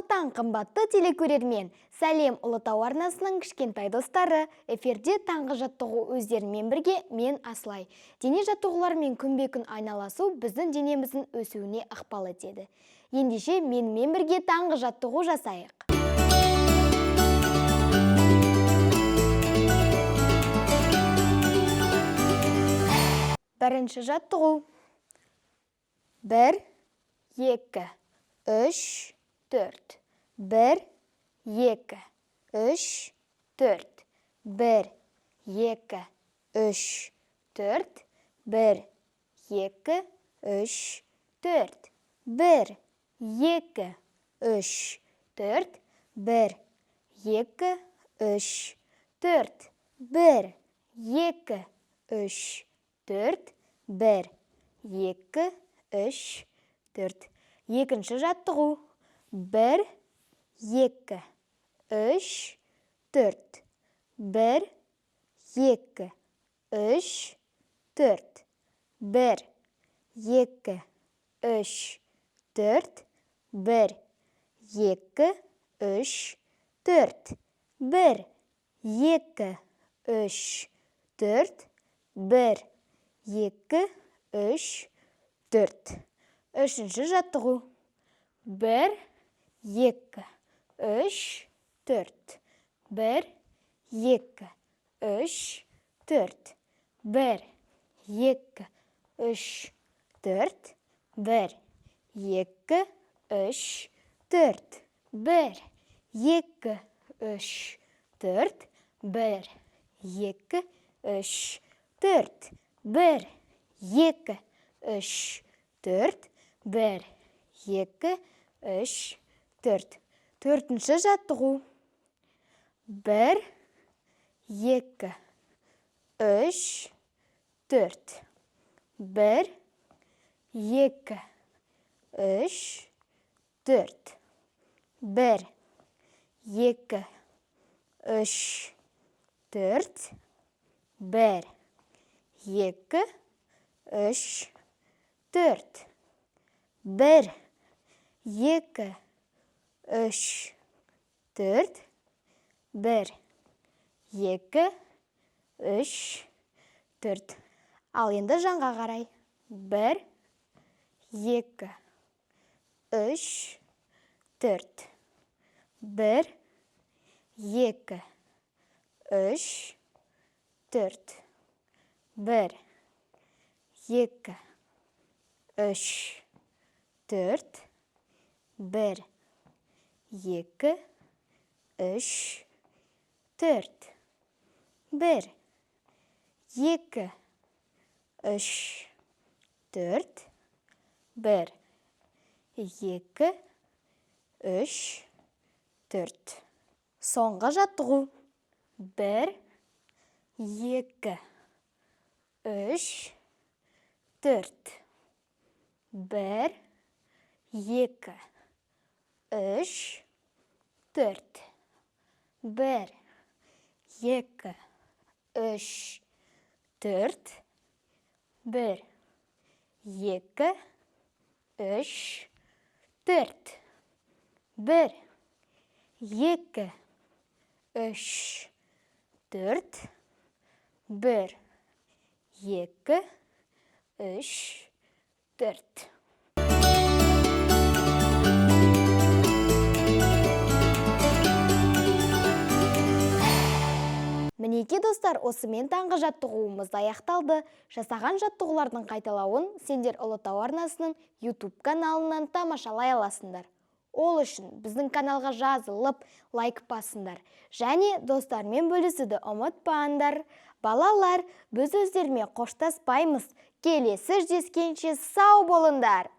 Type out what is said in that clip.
Қайырлы таң, қымбатты телекөрермен. Сәлем, Ұлытау арнасының кішкентай достары. Эфирде таңғы жаттығу өздерімен бірге мен Аслай. Дене жаттығулармен күнбе-күн айналасу біздің денеміздің өсуіне ықпал етеді. Ендеше менімен бірге таңғы жаттығу жасайық. Бірінші жаттығу. 1, 2, 3, 4. 1, 2, 3, 4. 1, 2, 3, 4. 1, 2, 3, 4. 1, 2, 3, 4. 1, 2, 3, 4. 1, 2, 3, 4. 1, 2, 3, 4. Екінші жаттығу. 1, 2, 3, 4. 1, 2, 3, 4. 1, 2, 3, 4. 1, 2, 3, 4. 1, 2, 3, 4. 1, 2, 3, 4. Үшінші жаттығу. 1, 2, 3, 4. 1, 2, 3, 4. 1, 2, 3, 4. 1, 2, 3, 4. 1, 2, 3, 4. 1, 2, 3, 4. 1, 2, 3, 4. 1, 2, 3, 4. Төртінші жаттығу. 1, 2, 3, 4. 1, 2, 3, 4. 1, 2, 3, 4. 1, 2, 3, 4. 1, 2, 3, 4. 1, 2, 3, 4. Ал енді жанға қарай. 1, 2, 3, 4. 1, 2, 3, 4. 1, 2, 3, 4. 1, 2, 3, 4. 1, 2, 3, 4. 1, 2, 3, 4. Соңғы жаттығу. 1, 2, 3, 4. 1, 2, 3, 4. 1, 2, 3, 4. 1, 2, 3, 4. 1, 2, 3, 4. 1, 2, 3, 4. Мінеке достар, осымен таңғы жаттығуымыз аяқталды. Жасаған жаттығулардың қайталауын сендер Ұлытау арнасының YouTube каналынан тамашалай аласыңдар. Ол үшін біздің каналға жазылып, лайк басыңдар. Және достармен бөлісуді ұмытпаңдар. Балалар, біз өздеріме қоштаспаймыз. Келесі жүздескенше сау болыңдар.